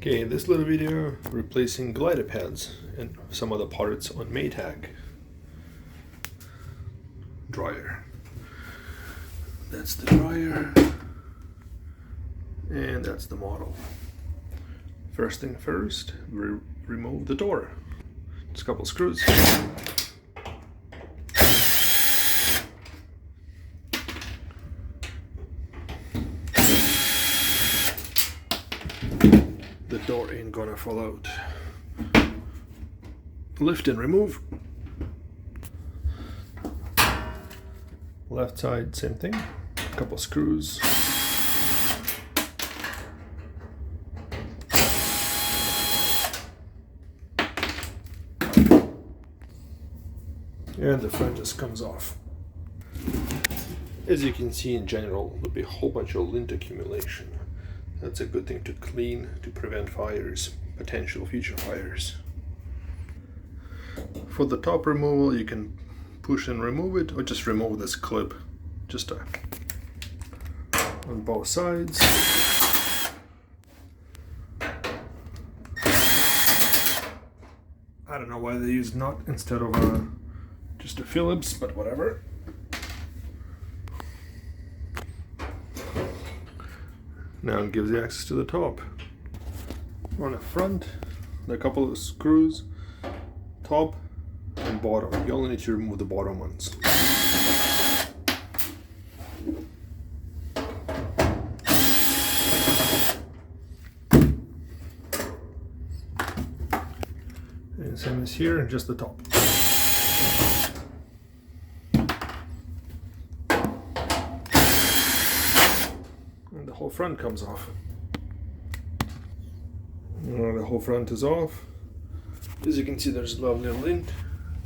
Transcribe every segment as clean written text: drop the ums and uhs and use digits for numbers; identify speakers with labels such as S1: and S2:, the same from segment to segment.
S1: Okay, in this little video, replacing glider pads and some other parts on Maytag Dryer. That's the dryer, and that's the model. First thing first, we remove the door. Just a couple screws. The door ain't gonna fall out. Lift and remove. Left side, same thing. A couple screws. And the front just comes off. As you can see, in general, there'll be a whole bunch of lint accumulation. That's a good thing to clean to prevent fires, potential future fires. For the top removal, you can push and remove it, or just remove this clip, just on both sides. I don't know why they use nut instead of just a Phillips, but whatever. Now it gives you access to the top. On the front, there are a couple of screws, top and bottom. You only need to remove the bottom ones. And same as here, just the top. The whole front comes off. Now the whole front is off. As you can see, there's lovely lint.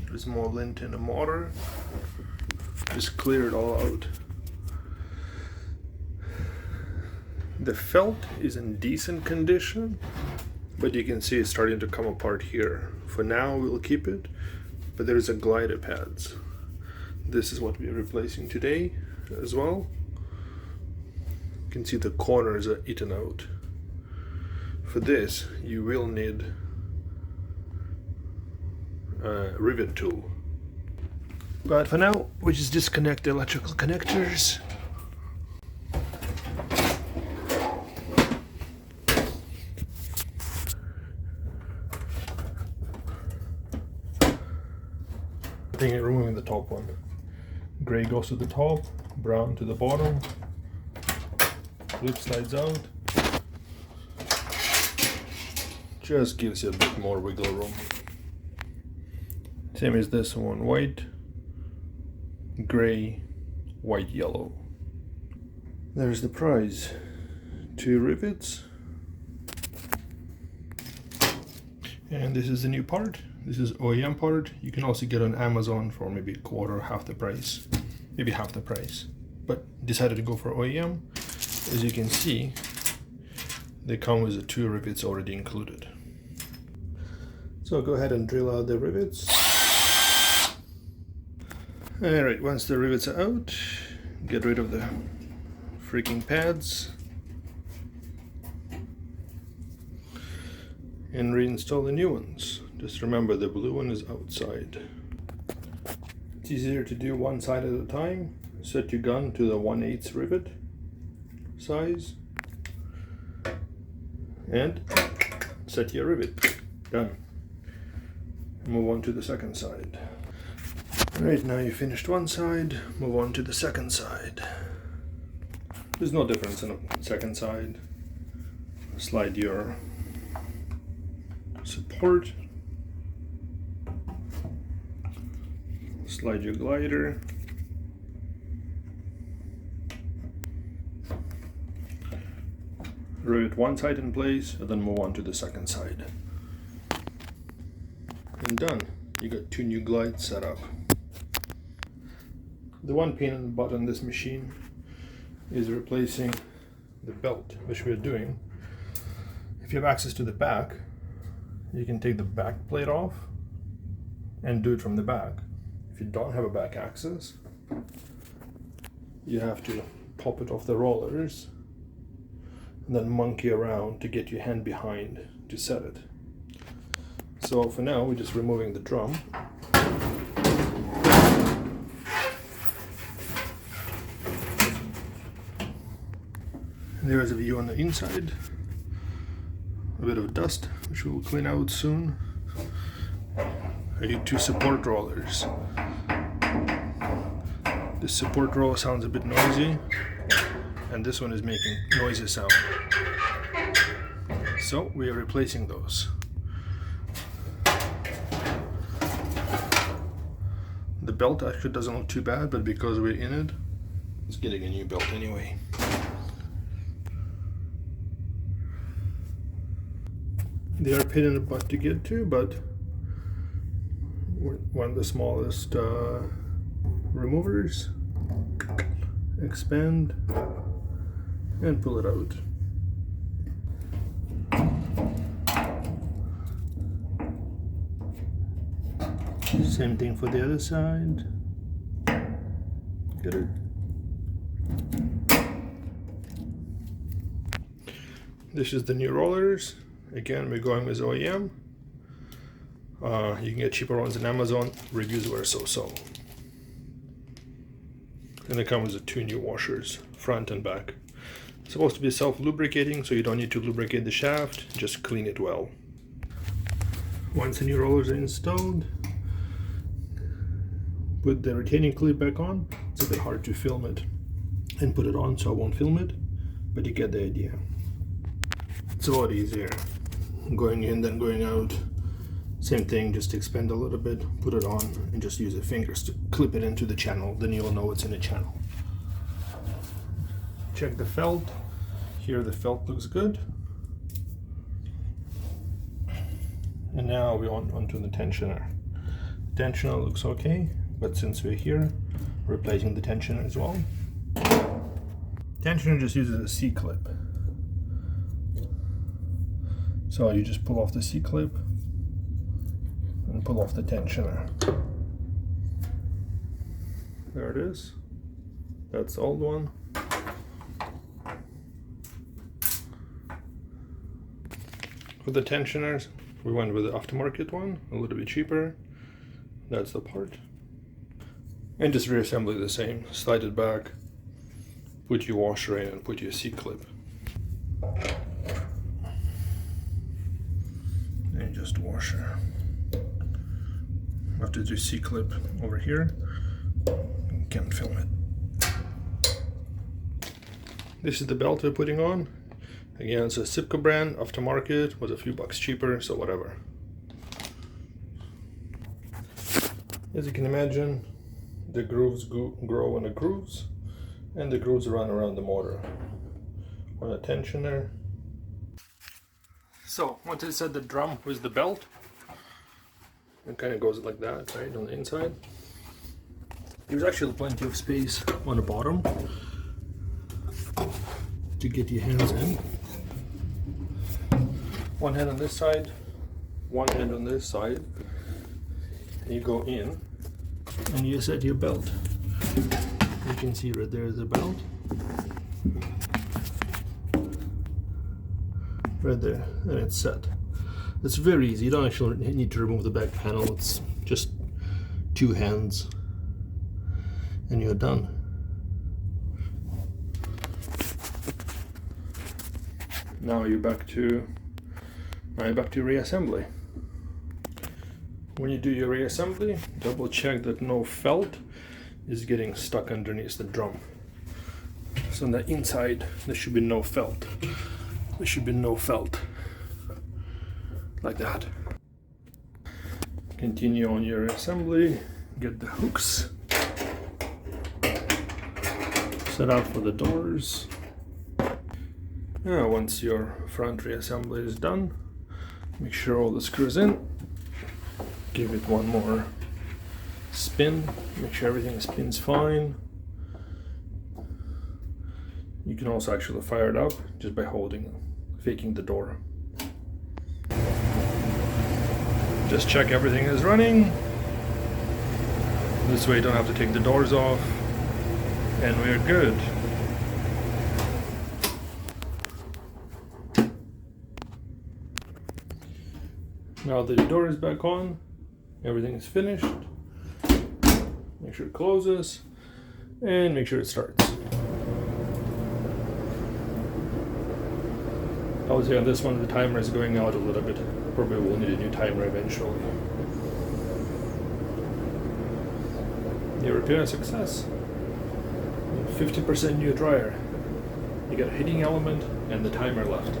S1: There's more lint in the motor. Just clear it all out. The felt is in decent condition, but you can see it's starting to come apart here. For now, we'll keep it, but there's a glider pads. This is what we're replacing today as well. You can see the corners are eaten out. For this, you will need a rivet tool. But for now, we just disconnect the electrical connectors. Removing the top one. Gray goes to the top, brown to the bottom. Flip slides out. Just gives you a bit more wiggle room. Same as this one, white, gray, white, yellow. There's the prize. 2 rivets. And this is the new part. This is OEM part. You can also get on Amazon for maybe a quarter, half the price. Maybe half the price. But decided to go for OEM. As you can see, they come with the 2 rivets already included. So go ahead and drill out the rivets. Alright, once the rivets are out, get rid of the freaking pads and reinstall the new ones. Just remember, the blue one is outside. It's easier to do one side at a time. Set your gun to the 1/8 rivet size and set your rivet. Done. Move on to the second side. Alright, now you finished one side, move on to the second side. There's no difference in the second side. Slide your support. Slide your glider. Rivet one side in place and then move on to the second side. And done. You got 2 new glides set up. The one pain in the butt on this machine is replacing the belt, which we're doing. If you have access to the back, you can take the back plate off and do it from the back. If you don't have a back access, you have to pop it off the rollers and then monkey around to get your hand behind to set it. So for now, we're just removing the drum. There's a view on the inside. A bit of dust, which we'll clean out soon. I need 2 support rollers. This support roller sounds a bit noisy, and this one is making noisy sound. So we are replacing those. The belt actually doesn't look too bad, but because we're in it, it's getting a new belt anyway. They are a pain in the butt to get to, but one of the smallest removers. Expand and pull it out. Same thing for the other side. Get it? This is the new rollers. Again, we're going with OEM. You can get cheaper ones on Amazon. Reviews were so-so. And it comes with 2 new washers, front and back. It's supposed to be self-lubricating, so you don't need to lubricate the shaft, just clean it well. Once the new rollers are installed, put the retaining clip back on. It's a bit hard to film it and put it on, so I won't film it, but you get the idea. It's a lot easier going in than going out. Same thing, just expand a little bit, put it on, and just use the fingers to clip it into the channel. Then you'll know it's in the channel. Check the felt. Here the felt looks good. And now we're onto the tensioner. Tensioner looks okay, but since we're here, we're replacing the tensioner as well. Tensioner just uses a C-clip. So you just pull off the C-clip and pull off the tensioner. There it is. That's the old one. For the tensioners, we went with the aftermarket one, a little bit cheaper. That's the part. And just reassembly the same. Slide it back, put your washer in, and put your C-clip. And just washer. After the C-clip over here, you can't film it. This is the belt we're putting on. Again, it's a Sipco brand, aftermarket, was a few bucks cheaper, so whatever. As you can imagine, the grooves grow in the grooves, and the grooves run around the motor. On a tensioner. So, once I set the drum with the belt, it kind of goes like that, right, on the inside. There's actually plenty of space on the bottom to get your hands in. One hand on this side, one hand on this side. You go in and you set your belt. You can see right there is the belt. Right there, and it's set. It's very easy. You don't actually need to remove the back panel. It's just 2 hands and you're done. Now you're back to reassembly. When you do your reassembly, double check that no felt is getting stuck underneath the drum. So on the inside, there should be no felt. There should be no felt. Like that. Continue on your assembly. Get the hooks set out for the doors. Now, once your front reassembly is done, make sure all the screws in. Give it one more spin. Make sure everything spins fine. You can also actually fire it up just by faking the door. Just check everything is running. This way you don't have to take the doors off. And we're good. Now the door is back on, everything is finished. Make sure it closes and make sure it starts. I would say on this one the timer is going out a little bit. Probably will need a new timer eventually. Your repair success. 50% new dryer. You got a heating element and the timer left.